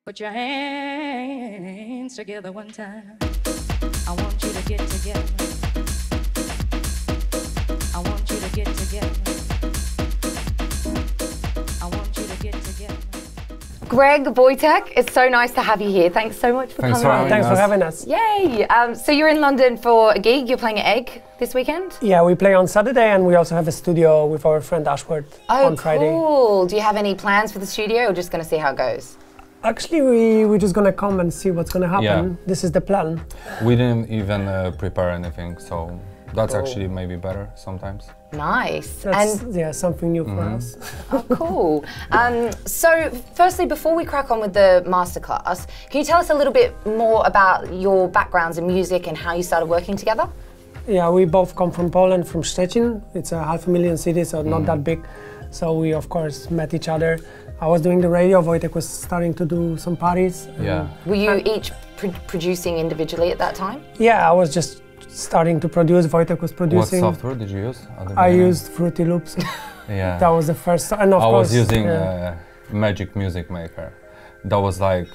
Put your hands together one time. I want you to get together. I want you to get together. I want you to get together. Greg, Wojtek, it's so nice to have you here. Thanks so much for coming on. Thanks for having us. Yay! So you're in London for a gig. You're playing at Egg this weekend? Yeah, we play on Saturday and we also have a studio with our friend Ashworth on Friday. Oh, cool. Do you have any plans for the studio or just going to see how it goes? Actually, we're just going to come and see what's going to happen. Yeah. This is the plan. We didn't even prepare anything, so that's actually maybe better sometimes. Nice. That's, yeah, something new for us. Oh, cool. So, firstly, before we crack on with the masterclass, can you tell us a little bit more about your backgrounds in music and how you started working together? Yeah, we both come from Poland, from Szczecin. It's a 500,000 city, so not that big. So we, of course, met each other. I was doing the radio, Wojtek was starting to do some parties. Yeah. Were you each producing individually at that time? Yeah, I was just starting to produce, Wojtek was producing. What software did you use? I used Fruity Loops. Yeah. That was the first, and of course, was using Magic Music Maker. That was like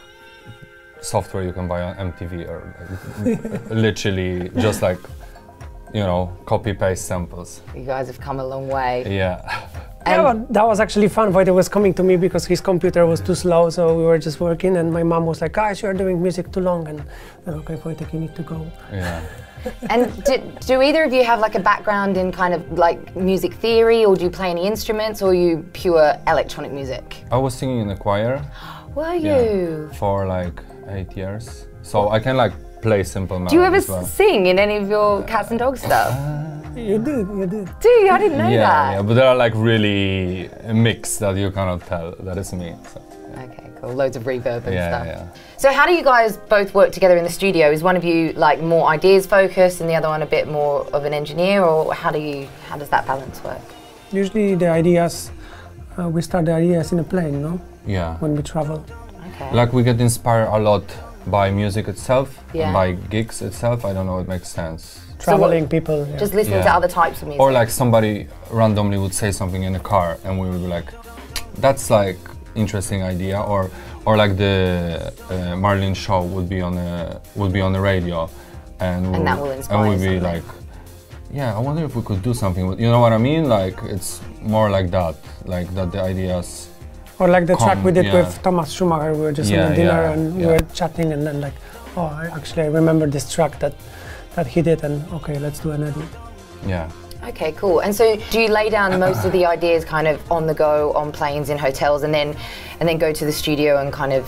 software you can buy on MTV or literally just like, you know, copy-paste samples. You guys have come a long way. Yeah. Yeah, but that was actually fun. Wojtek was coming to me because his computer was too slow, so we were just working, and my mom was like, guys, you're doing music too long, and okay, Wojtek, you need to go. Yeah. And do either of you have like a background in kind of like music theory, or do you play any instruments, or are you pure electronic music? I was singing in the choir. Were you? Yeah, for like 8 years. So I can like play simple melodies. Do you ever well. sing in any of your Catz N Dogz stuff? You did, you did. Do you? I didn't know that. Yeah, but there are like really mix that you cannot tell that is me. So. Okay, cool. Loads of reverb and stuff. Yeah. So how do you guys both work together in the studio? Is one of you like more ideas focused and the other one a bit more of an engineer, or how does that balance work? Usually the ideas, we start the ideas in a plane, no? Yeah. When we travel. Okay. Like we get inspired a lot by music itself, Yeah. and by gigs itself. I don't know, it makes sense. Traveling people. Yeah. Just listening to other types of music? Or like somebody randomly would say something in a car and we would be like, that's like interesting idea. Or like the Marlena show would be on the radio, and that will inspire and we'd be something. like, yeah, I wonder if we could do something with, you know what I mean? Like it's more like that the ideas. Or like the track we did yeah. with Thomas Schumacher, we were just on a dinner and we were chatting, and then like, oh, I remember this track that he did, and okay, let's do an edit. Yeah. Okay, cool. And so do you lay down most of the ideas kind of on the go, on planes, in hotels, and then go to the studio and kind of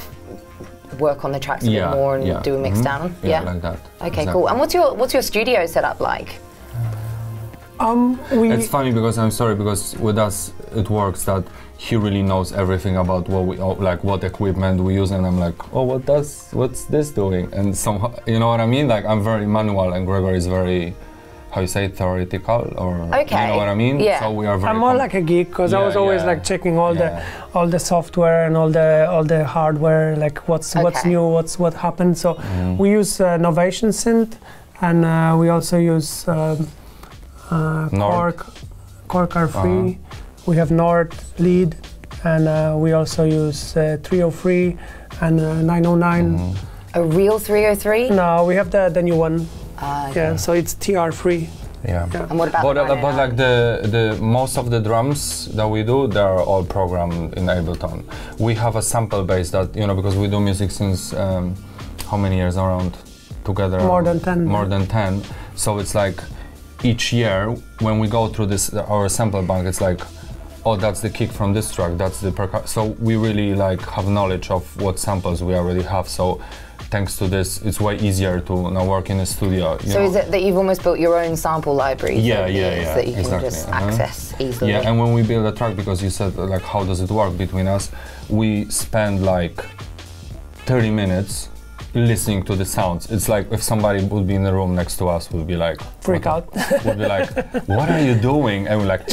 work on the tracks a bit more and do a mix down? Yeah, like that. Okay, exactly. cool. And what's your studio setup like? It's funny because I'm sorry, because with us it works that he really knows everything about what we like, what equipment we use, and I'm like, oh, what's this doing? And somehow, you know what I mean? Like I'm very manual, and Gregor is very, how you say, theoretical, or you know what I mean? Yeah. So we are very. I'm more like a geek because I was always like checking all the software and all the hardware, like what's new, what happened. So we use Novation Synth, and we also use Korg R3. We have Nord lead, and we also use 303 and 909. A real 303? No, we have the new one. Okay. Yeah, so it's TR3. Yeah. And what about but like the most of the drums that we do, they're all programmed in Ableton. We have a sample base that, you know, because we do music since how many years around together? More than 10. More than 10. So it's like each year when we go through this our sample bank, it's like, oh, that's the kick from this track, that's the percussion. So we really like have knowledge of what samples we already have. So thanks to this, it's way easier to now work in a studio. So is it that you've almost built your own sample library? Yeah. That you can just access easily? Yeah, and when we build a track, because you said like how does it work between us, we spend like 30 minutes listening to the sounds. It's like if somebody would be in the room next to us, we'd be like freak out. We'd be like, what are you doing? And we're like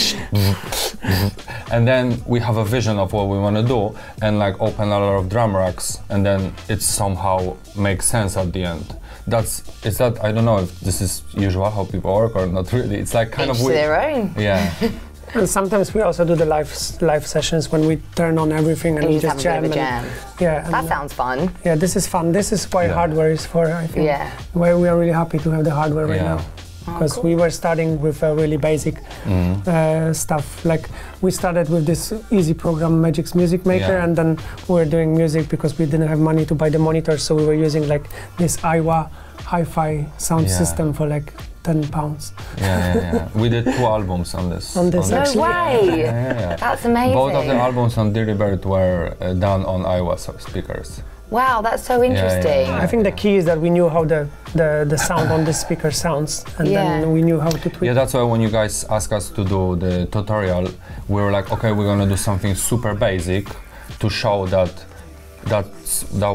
and then we have a vision of what we want to do and like open a lot of drum racks, and then it somehow makes sense at the end. I don't know if this is usual how people work or not really. It's like kind of weird. Each their own. Yeah. And sometimes we also do the live sessions when we turn on everything and we just jam. Yeah, that sounds fun. Yeah, this is fun. This is why hardware is for, I think. Yeah. Why we are really happy to have the hardware right now. Because we were starting with really basic stuff. Like we started with this easy program, Magic's Music Maker, and then we were doing music because we didn't have money to buy the monitors, so we were using like this Iowa hi-fi sound system for like £10. We did 2 albums on this. No way! That's amazing. Both of the albums on Dirty Bird were done on Iowa speakers. Wow, that's so interesting. I think the key is that we knew how the sound on this speaker sounds, and then we knew how to tweak. Yeah, that's why when you guys asked us to do the tutorial, we were like, okay, we're gonna do something super basic to show that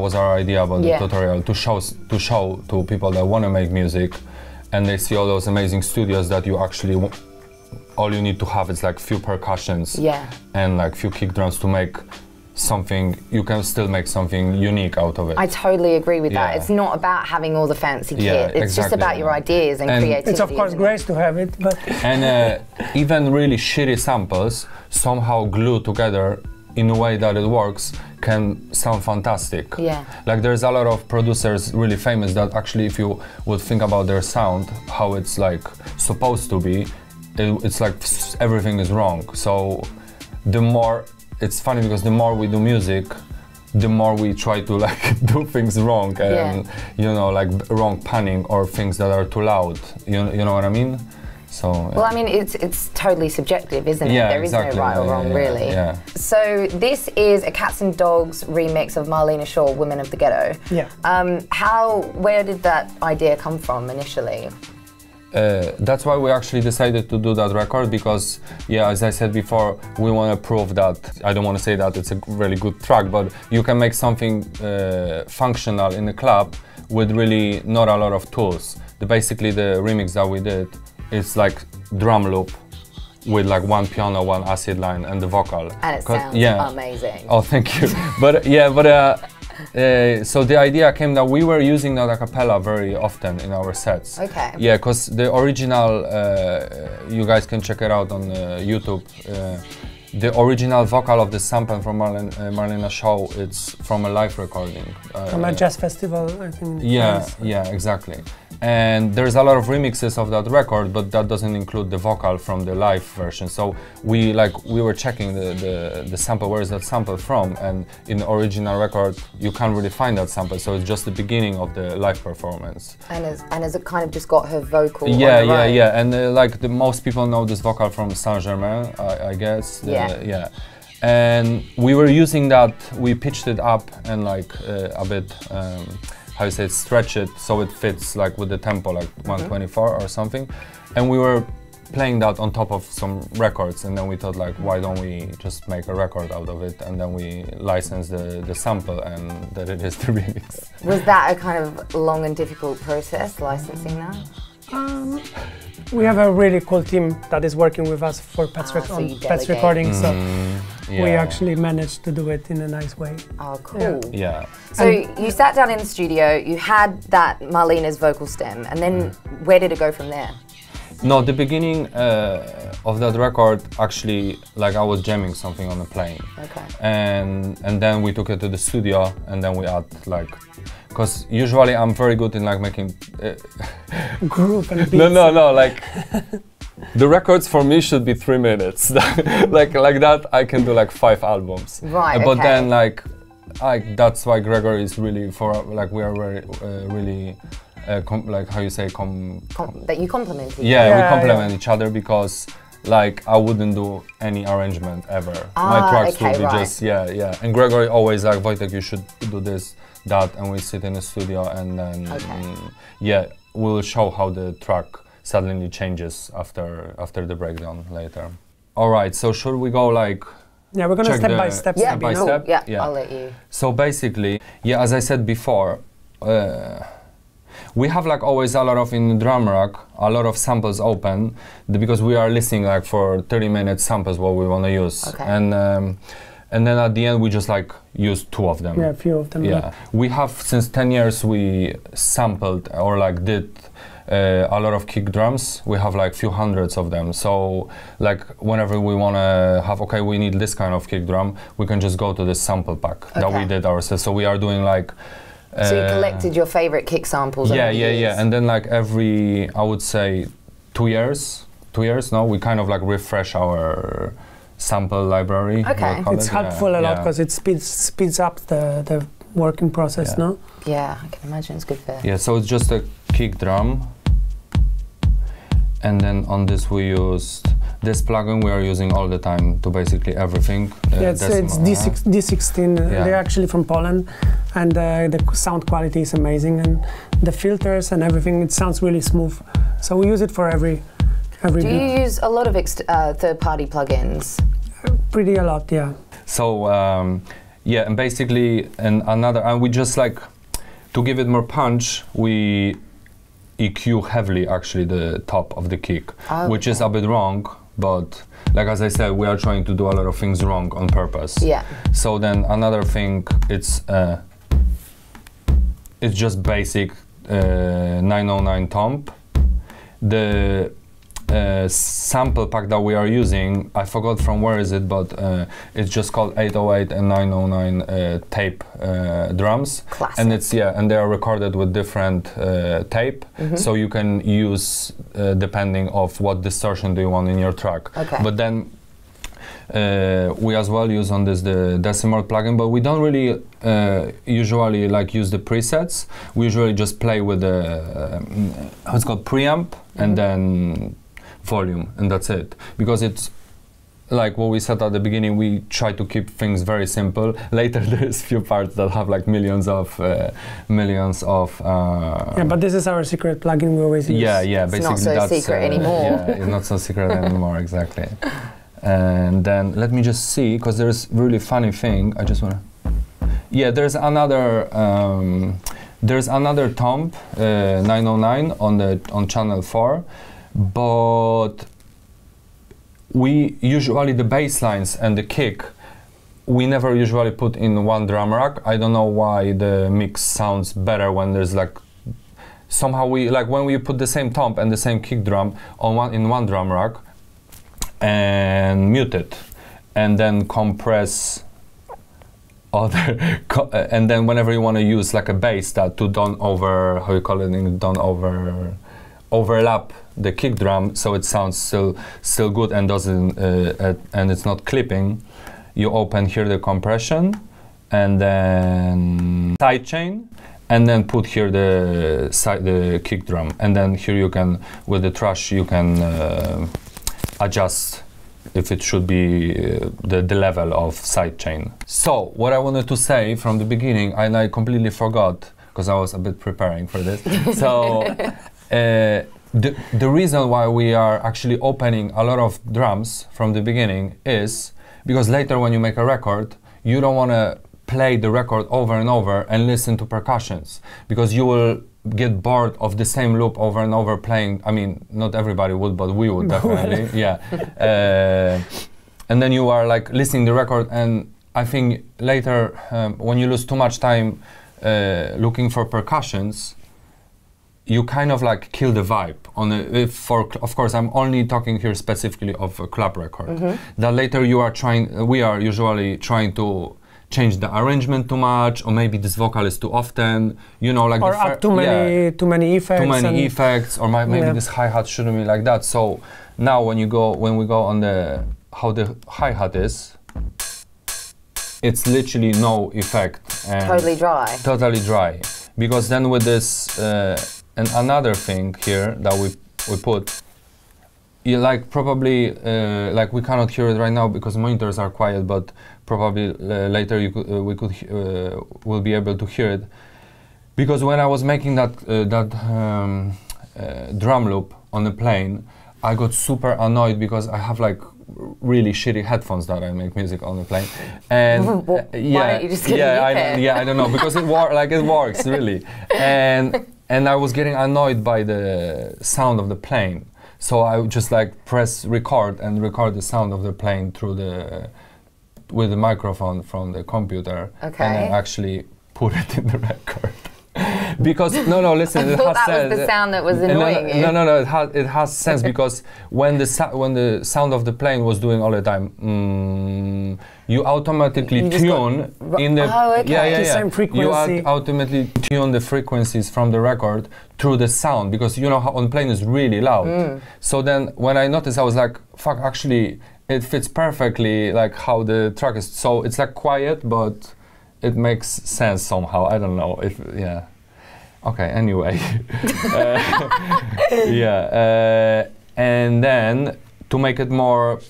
was our idea about the tutorial, to show to people that want to make music, and they see all those amazing studios that you actually all you need to have is like few percussions and like few kick drums to make something. You can still make something unique out of it. I totally agree with that. It's not about having all the fancy kit. It's just about your ideas and creativity. It's of course great to have it, but and even really shitty samples somehow glue together in a way that it works can sound fantastic. Like there's a lot of producers really famous that actually, if you would think about their sound, how it's like supposed to be, it's like everything is wrong. So the more, it's funny because the more we do music, the more we try to like do things wrong and you know, like wrong panning or things that are too loud. You know what I mean? So well, I mean, it's totally subjective, isn't it? There is no right or wrong, really. So this is a Catz N Dogz remix of Marlena Shaw, "Women of the Ghetto." Where did that idea come from initially? That's why we actually decided to do that record, because as I said before, we want to prove that, I don't want to say that it's a really good track, but you can make something functional in the club with really not a lot of tools. Basically the remix that we did, it's like drum loop with like one piano, one acid line and the vocal. And it sounds amazing. Oh, thank you. So the idea came that we were using that a cappella very often in our sets. Yeah, because the original, you guys can check it out on YouTube. The original vocal of the sample from Marlena Shaw, it's from a live recording. From a jazz festival, I think. Yeah, exactly. And there's a lot of remixes of that record, but that doesn't include the vocal from the live version. So we were checking the sample, where is that sample from? And in the original record, you can't really find that sample. So it's just the beginning of the live performance. And has it kind of just got her vocal? Yeah. And like most people know this vocal from Saint-Germain, I guess. And we were using that. We pitched it up and like a bit. How you say, stretch it so it fits like with the tempo, like 124 or something. And we were playing that on top of some records, and then we thought like, why don't we just make a record out of it? And then we licensed the sample, and that it is the remix. Was that a kind of long and difficult process, licensing that? We have a really cool team that is working with us for Catz Recordings, so we actually managed to do it in a nice way. Oh, cool. Yeah. So you sat down in the studio, you had that Marlena's vocal stem, and then where did it go from there? No, the beginning of that record, actually, like I was jamming something on the plane. And then we took it to the studio, and then we add like, because usually I'm very good in like making groove and beats. No, like the records for me should be 3 minutes. like that I can do like 5 albums. But then like that's why Gregory is really we are very really like how you say that you complement each other. We complement each other, because like I wouldn't do any arrangement ever. My tracks would be just and Gregory always like, Wojtek, you should do this, that, and we sit in the studio, and then we'll show how the track suddenly changes after the breakdown later. All right, so should we go like we're gonna step by step. I'll let you. So basically, as I said before, we have like always a lot of, in drum rack, a lot of samples open, because we are listening like for 30-minute samples what we want to use. And then at the end we just like use 2 of them. A few of them. We have, since 10 years we sampled or like did a lot of kick drums. We have like few hundreds of them. So like whenever we want to have, okay, we need this kind of kick drum, we can just go to this sample pack that we did ourselves. So we are doing like. So you collected your favorite kick samples. Yeah. And then like every, I would say, 2 years. No, we kind of like refresh our sample library. Okay, it's helpful a lot because it speeds up the working process, no? Yeah, I can imagine it's good for. Yeah, so it's just a kick drum, and then on this we used this plugin we are using all the time to basically everything. It's D16. They're actually from Poland, and the sound quality is amazing, and the filters and everything. It sounds really smooth. So we use it for every. Do you use a lot of third-party plugins? Pretty a lot, yeah. So yeah, and basically, and we just like to give it more punch. We EQ heavily actually the top of the kick, which is a bit wrong. But like as I said, we are trying to do a lot of things wrong on purpose. Yeah. So then another thing, it's just basic 909 tomp. The sample pack that we are using, I forgot from where is it, but it's just called 808 and 909 tape drums. Classic. And it's and they are recorded with different tape, so you can use depending of what distortion do you want in your track. Okay. But then we as well use on this the decimal plugin, but we don't really usually like use the presets. We usually just play with the it's called preamp and then volume, and that's it, because it's like what we said at the beginning, we try to keep things very simple. Later there's few parts that have like millions of yeah, but this is our secret plugin we always use. Yeah, basically it's not so secret anymore. Yeah, it's not so secret anymore, exactly. And then let me just see, because there's really funny thing. I just wanna. Yeah, there's another tomp 909 on channel 4, but we usually the bass lines and the kick we never usually put in one drum rack. I don't know why the mix sounds better when there's like somehow we like when we put the same tomp and the same kick drum in one drum rack and mute it and then compress other and then whenever you want to use like a bass that to don't overlap the kick drum so it sounds still good and doesn't and it's not clipping, you open here the compression and then sidechain and then put here the kick drum, and then here you can with the trash you can adjust if it should be the level of sidechain. So what I wanted to say from the beginning, and I completely forgot because I was a bit preparing for this. So the reason why we are actually opening a lot of drums from the beginning is because later when you make a record, you don't want to play the record over and over and listen to percussions, because you will get bored of the same loop over and over playing. I mean, not everybody would, but we would definitely, yeah. And then you are like listening to the record, and I think later when you lose too much time looking for percussions, you kind of like kill the vibe on it. Of course, I'm only talking here specifically of a club record. That later we are usually trying to change the arrangement too much, or maybe this vocal is too often, you know, like or add too many effects. Too many effects, or maybe this hi-hat shouldn't be like that. So now when we go on how the hi-hat is, it's literally no effect. And totally dry. Totally dry. Because then with this and another thing here that we put, you like probably like we cannot hear it right now because monitors are quiet, but probably later we'll be able to hear it. Because when I was making that drum loop on the plane, I got super annoyed because I have like really shitty headphones that I make music on the plane, and why don't you just get I don't know, because it works really, and I was getting annoyed by the sound of the plane, so I would just like press record and record the sound of the plane with the microphone from the computer, and I actually put it in the record. Because no, listen. I thought that was the sound that was annoying you. No. It has sense because when the sound of the plane was doing all the time, you automatically tune in the the same frequency. You automatically tune the frequencies from the record through the sound because you know how on plane is really loud. So then when I noticed, I was like, fuck, actually it fits perfectly like how the track is. So it's like quiet, but it makes sense somehow. I don't know if Okay. Anyway, and then to make it more,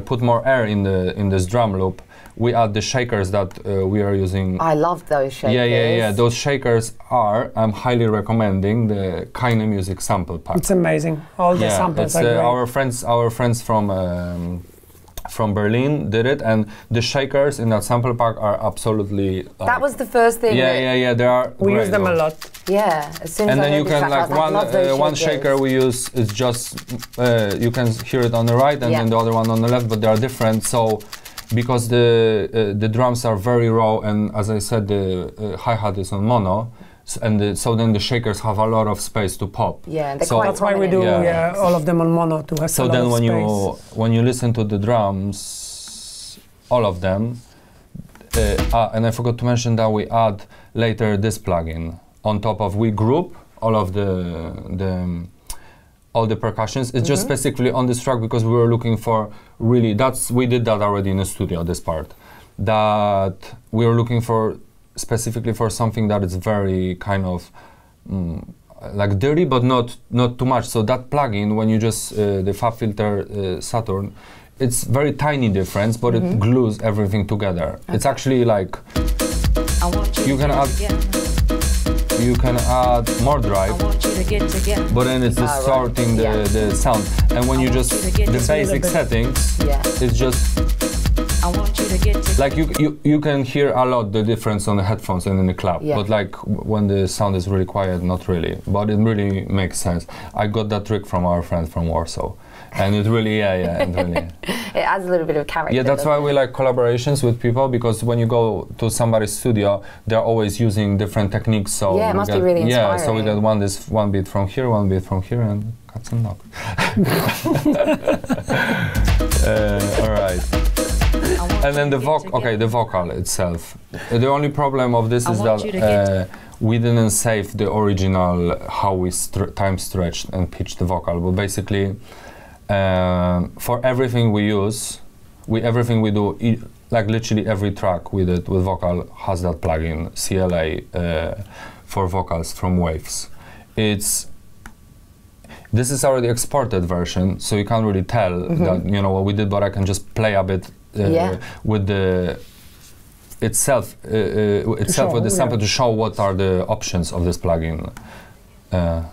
put more air in this drum loop, we add the shakers that we are using. I love those shakers. Yeah. Those shakers I'm highly recommending the Kine Music sample pack. It's amazing. All the samples are great. Our friends from Berlin did it, and the shakers in that sample pack are absolutely. That was the first thing. Yeah. They are. We use them a lot. Yeah, as soon as and I then you can like one shaker we use is just you can hear it on the right and then the other one on the left, but they are different. So because the drums are very raw, and as I said, the hi-hat is on mono. So then the shakers have a lot of space to pop. Yeah, so that's why we do all of them on mono to have so a lot of space. So then when you listen to the drums, all of them, and I forgot to mention that we add later this plugin on top of we group all of all the percussions. It's just specifically on this track because we were looking for we did that already in the studio, this part, that we were looking for specifically for something that is very kind of like dirty, but not too much. So that plugin, when you just the FabFilter Saturn, it's very tiny difference, but it glues everything together. Okay. It's actually like you can add more drive, but then it's distorting the sound. And when you just the basic settings, it's just. Like you can hear a lot the difference on the headphones and in the club, but like when the sound is really quiet, not really. But it really makes sense. I got that trick from our friend from Warsaw, and it really, it really. It adds a little bit of character. Yeah, that's why we like collaborations with people, because when you go to somebody's studio, they're always using different techniques. So it must be really inspiring. Yeah, so we got one beat from here, one beat from here, and Catz N Dogz. All right. And then the vocal itself. The only problem of this is that we didn't save the original how we time stretched and pitched the vocal. But basically, for everything we use, everything we do, like literally every track we did with vocal has that plugin CLA for vocals from Waves. This is already exported version, so you can't really tell that what we did, but I can just play a bit. With the itself with the sample to show what are the options of this plugin. I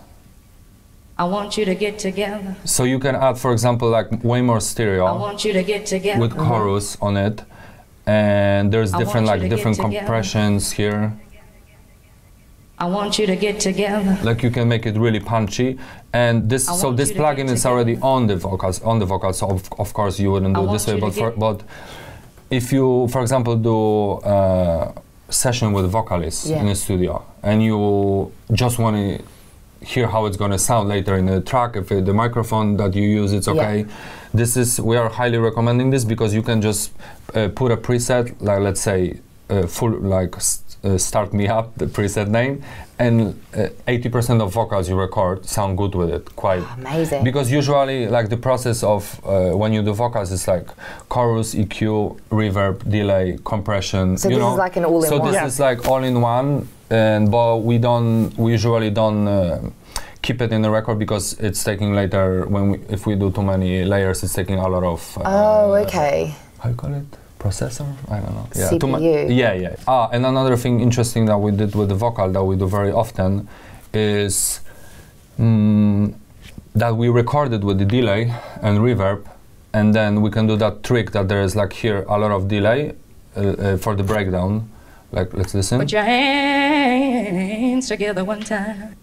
want you to get together. So you can add, for example, like way more stereo. I want you to get together. With chorus on it, and there's different compressions here. I want you to get together. Like you can make it really punchy, and this plugin is already on the vocals. So of course you wouldn't do it this way, but if you, for example, do a session with vocalists in a studio, and you just want to hear how it's going to sound later in the track, if the microphone that you use it's okay. We are highly recommending this because you can just put a preset, like let's say Start Me Up, the preset name, and 80% of vocals you record sound good with it. Quite amazing. Because usually, like the process of when you do vocals, it's like chorus, EQ, reverb, delay, compression. So this is like an all-in-one. So this is like all-in-one, but we usually don't keep it in the record because it's taking later if we do too many layers, it's taking a lot of. Okay. How you call it? Processor? I don't know. Yeah. CPU. And another thing interesting that we did with the vocal that we do very often is that we recorded with the delay and reverb, and then we can do that trick that there is like here a lot of delay for the breakdown. Like, let's listen. Put your hands together one time.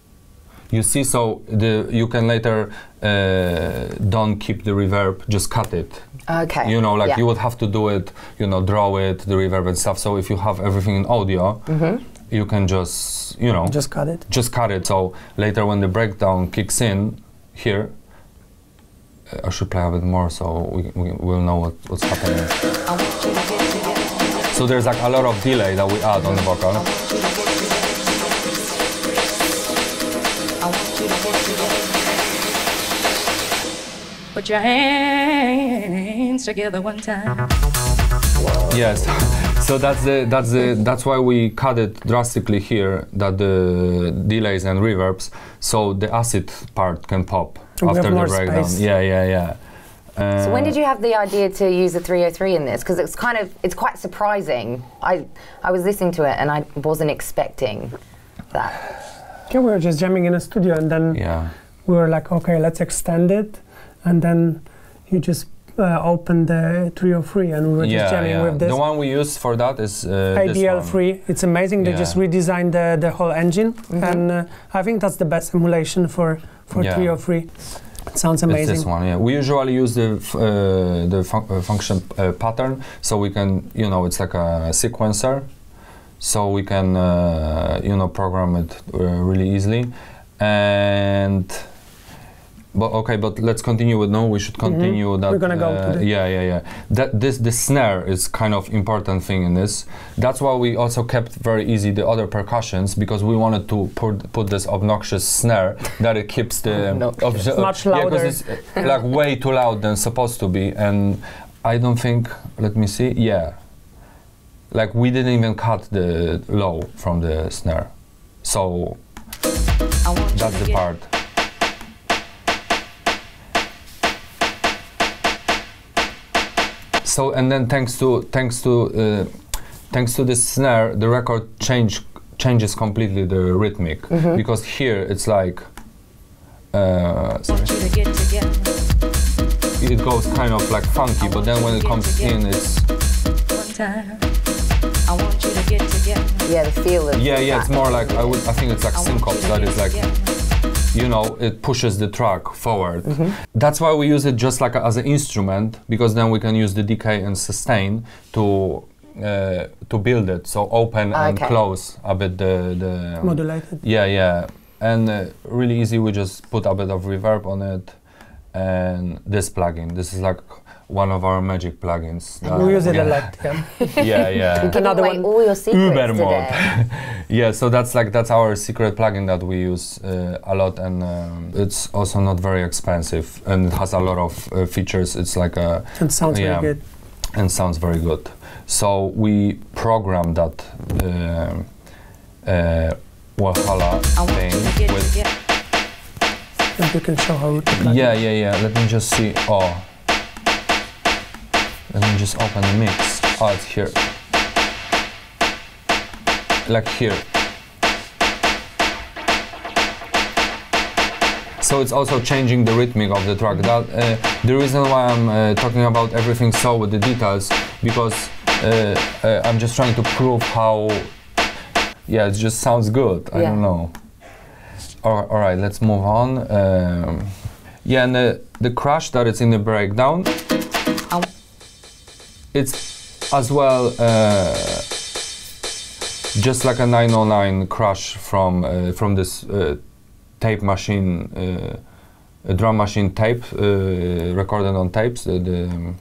You see, so you can later don't keep the reverb, just cut it. Okay. You would have to do it, draw it, the reverb and stuff. So if you have everything in audio, you can just, you know, just cut it. Just cut it. So later when the breakdown kicks in here, I should play a bit more so we'll know what's happening. So there's like a lot of delay that we add on the vocal. Put your hands together one time. Yes, so that's why we cut it drastically here, that the delays and reverbs, so the acid part can pop after the breakdown. Space. Yeah. So when did you have the idea to use the 303 in this? Because it's quite surprising. I was listening to it and I wasn't expecting that. Yeah, we were just jamming in a studio and then we were like, okay, let's extend it, and then you just open the 303 and we were just jamming with this. The one we use for that is ADL3. It's amazing. They just redesigned the whole engine, and I think that's the best emulation for 303. It sounds amazing. It's this one, yeah. We usually use the function pattern, so we can, you know, it's like a sequencer, so we can, you know, program it really easily. And but let's continue with we should continue that. We're gonna go to the the snare is kind of important thing in this. That's why we also kept very easy the other percussions, because we wanted to put this obnoxious snare that it keeps the much louder. Yeah, because it's like way too loud than supposed to be, and I don't think. Let me see. Yeah, like we didn't even cut the low from the snare, so that's the part. So and then thanks to this snare, the record changes completely the rhythmic, because here it's like it goes kind of like funky, but then when it comes in, it's the feel of it's more like I think it's like syncope, that is like, you know, it pushes the track forward. That's why we use it just like as an instrument, because then we can use the decay and sustain to build it. So open and close a bit the modulated. Yeah, and really easy. We just put a bit of reverb on it, and this plugin. This is like one of our magic plugins. We use it a lot. Yeah. Another one. All your secrets Uber mode. Yeah, so that's our secret plugin that we use a lot, and it's also not very expensive, and it has a lot of features. It's like a. And sounds very good. And sounds very good. So we programmed that Walhalla thing with. And you can show how it. Yeah. Let me just see. Let me just open the mix. It's here. Like here. So it's also changing the rhythmic of the track. That the reason why I'm talking about everything so with the details, because I'm just trying to prove how. Yeah, it just sounds good. I don't know. All right, let's move on. And the crash that is in the breakdown. It's as well just like a 909 crash from this tape machine, drum machine tape, recorded on tapes, the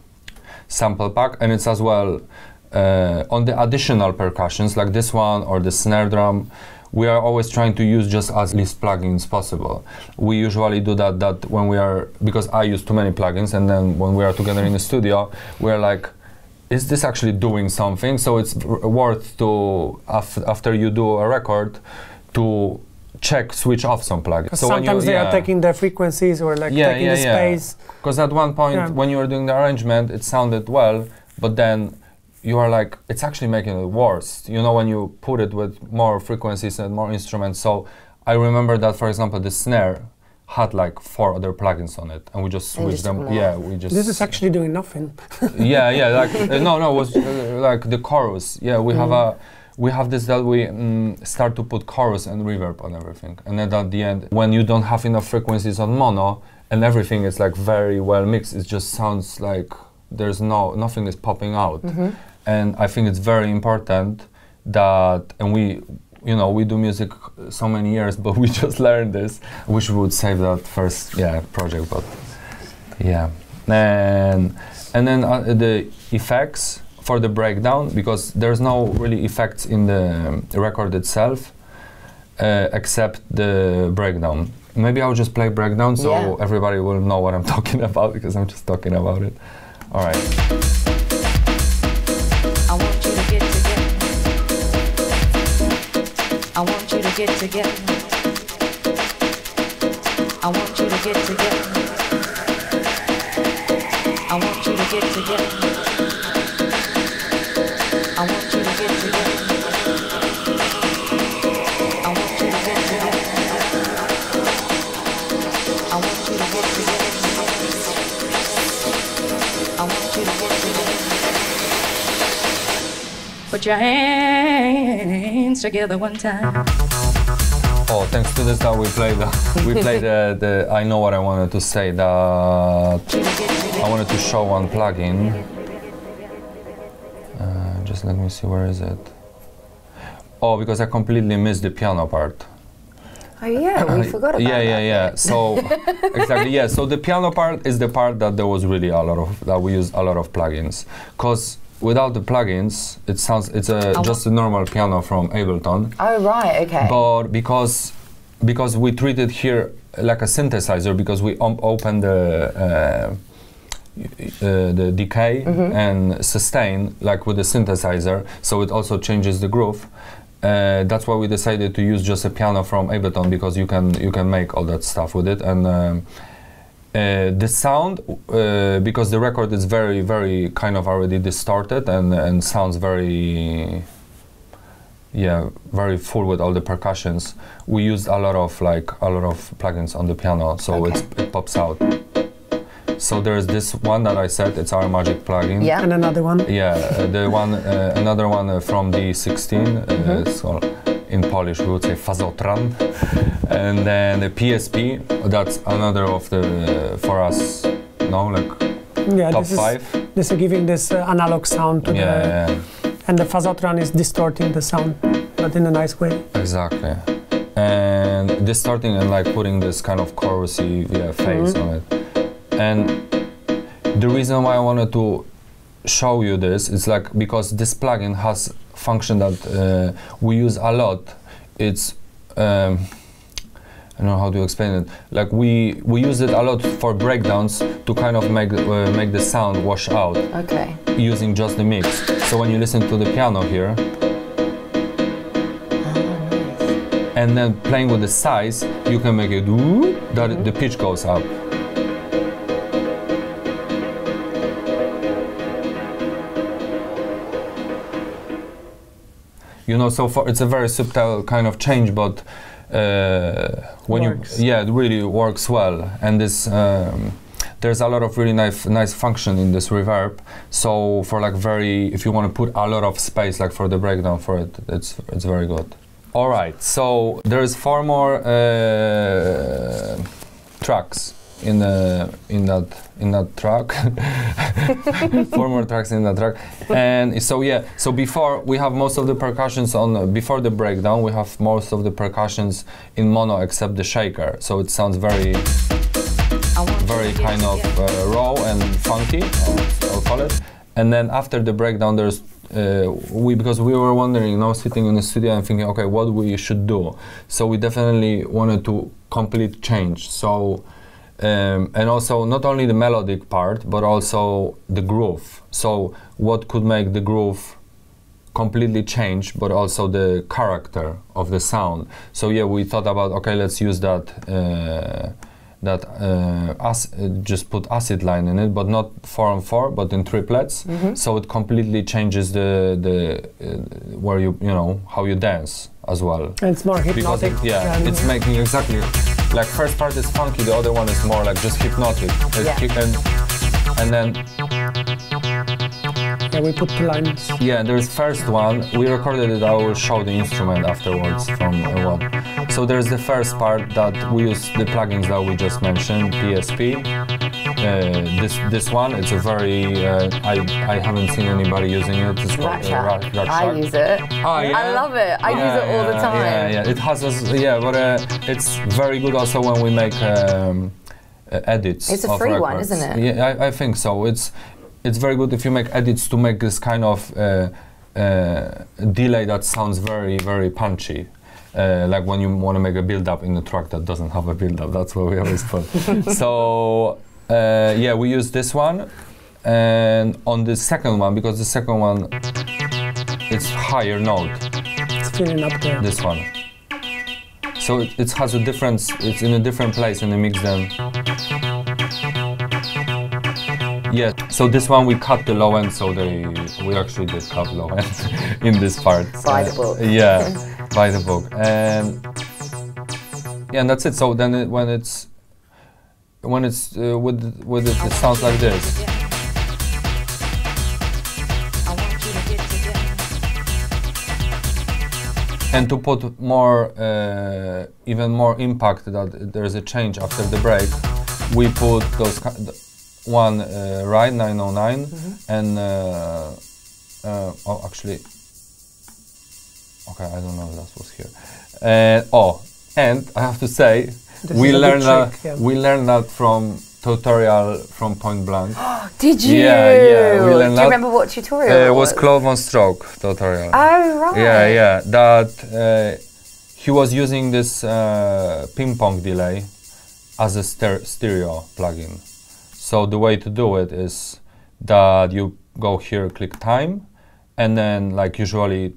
sample pack, and it's as well on the additional percussions like this one or the snare drum. We are always trying to use just as least plugins possible. We usually do that when we are, because I use too many plugins, and then when we are together in the studio, we're like, is this actually doing something? So it's worth to, after you do a record, to switch off some plugins. So sometimes they are taking the frequencies or like taking the space. Because at one point when you were doing the arrangement, it sounded well, but then you are like, it's actually making it worse. You know, when you put it with more frequencies and more instruments. So I remember that, for example, the snare had like 4 other plugins on it, and we just switched them. We just. This is actually doing nothing. Like no, it was like the chorus. Yeah, we have this that we start to put chorus and reverb on everything, and then at the end, when you don't have enough frequencies on mono and everything is like very well mixed, it just sounds like there's nothing is popping out. And I think it's very important that, and we you know, we do music so many years, but we just learned this. Wish we would save that first, project, but yeah. And then the effects for the breakdown, because there's no really effects in the record itself, except the breakdown. Maybe I'll just play breakdown so everybody will know what I'm talking about, because I'm just talking about it. All right. I want you to get together. I want you to get together. I want you to get together. I want you to get together. I want you to get together. I want you to get together. I want you to get together. I want you to get together. Put your hands together one time. Oh, thanks to this that we played the I know what I wanted to say, that I wanted to show one plugin. Just let me see, where is it? Oh, because I completely missed the piano part. Oh yeah, we forgot about that. Yeah. So exactly, yeah. So the piano part is the part that there was really a lot of, that we used a lot of plugins. Cause without the plugins, it's just a normal piano from Ableton. Oh right, okay. But because we treat it here like a synthesizer, because we open the decay and sustain like with the synthesizer, so it also changes the groove. That's why we decided to use just a piano from Ableton, because you can make all that stuff with it. And the sound, because the record is very, very kind of already distorted and sounds very, very full with all the percussions. We used a lot of plugins on the piano, so it pops out. So there's this one that I said, it's our Magic plugin. Yeah, and another one. Yeah, the one, another one from the 16. It's called, in Polish we would say fazotran. And then the PSP, that's another of the, for us, top 5. This is giving this analog sound to the... And the fazotran is distorting the sound, but in a nice way. Exactly. And distorting and like putting this kind of chorusy phase on it. And the reason why I wanted to show you this is like because this plugin has function that we use a lot. It's I don't know how to explain it. Like we use it a lot for breakdowns to kind of make the sound wash out. Okay. Using just the mix. So when you listen to the piano here, and then playing with the size, you can make it that the pitch goes up. You know, so far it's a very subtle kind of change, but when it really works well. And this there's a lot of really nice function in this reverb. So for like if you want to put a lot of space like for the breakdown for it, it's very good. All right, so there's 4 more tracks in that track. 4 more tracks in that track. And so before we have most of the percussions on, before the breakdown we have most of the percussions in mono except the shaker, so it sounds very kind of raw and funky, I'll call it. And then after the breakdown there's because we were wondering, sitting in the studio and thinking, okay, what we should do. So we definitely wanted to complete change. So and also not only the melodic part, but also the groove. So what could make the groove completely change, but also the character of the sound. So we thought about, okay, let's use that just put acid line in it, but not 4/4, but in triplets. So it completely changes the where how you dance as well. And it's more hypnotic. Because it's making exactly like first part is funky, the other one is more like just hypnotic. And then Yeah, we put 2 lines. Yeah, there's first one. We recorded it. I will show the instrument afterwards from what. So there's the first part that we use the plugins that we just mentioned, PSP. This one, it's a very. I haven't seen anybody using it. It's called I use it. Oh, yeah? I love it. I use it all the time. Yeah. It has but it's very good also when we make edits. It's a free one, isn't it? Yeah, I think so. It's very good if you make edits to make this kind of delay that sounds very, very punchy. Like when you want to make a build-up in a track that doesn't have a build-up, that's what we always put. So, yeah, we use this one. And on the second one, because the second one, it's higher note. It's feeling up there. This one. So it has a difference, it's in a different place in the mix than... Yeah, so this one we cut the low end, so we actually did cut low end in this part. By the book. Yeah, by the book. And yeah, and that's it. So then when it's with it sounds like this. And to put more, even more impact that there's a change after the break, we put those one right 909 and oh actually okay, I don't know if that was here. And I have to say we learned that from tutorial from Point Blank. Did you? Yeah, we learned that. Do you remember what tutorial it was? Clove on Stroke tutorial. Oh, right. Yeah. That he was using this ping pong delay as a stereo plugin. So the way to do it is that you go here, click time, and then like usually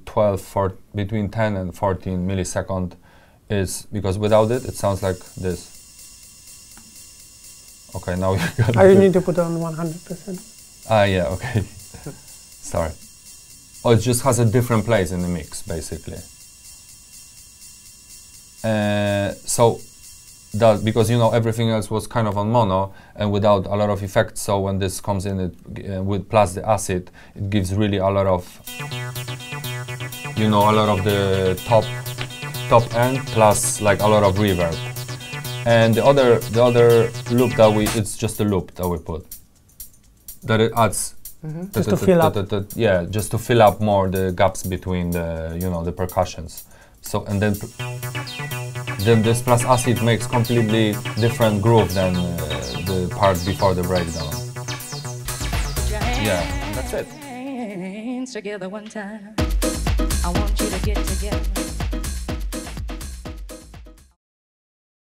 between 10 and 14 millisecond is, because without it, it sounds like this. Okay, now you got you need to put on 100%. Yeah, okay. Sorry. Oh, it just has a different place in the mix, basically. So that, because you know everything else was kind of on mono and without a lot of effects, so when this comes in with plus the acid, it gives really a lot of, you know, a lot of the top end plus like a lot of reverb. And the other loop that it's just a loop that we put, that it adds just to fill up. Yeah, just to fill up more the gaps between the, you know, the percussions. So and then this plus acid makes completely different groove than the part before the breakdown. Yeah, and that's it. Together one time. I want you to get together.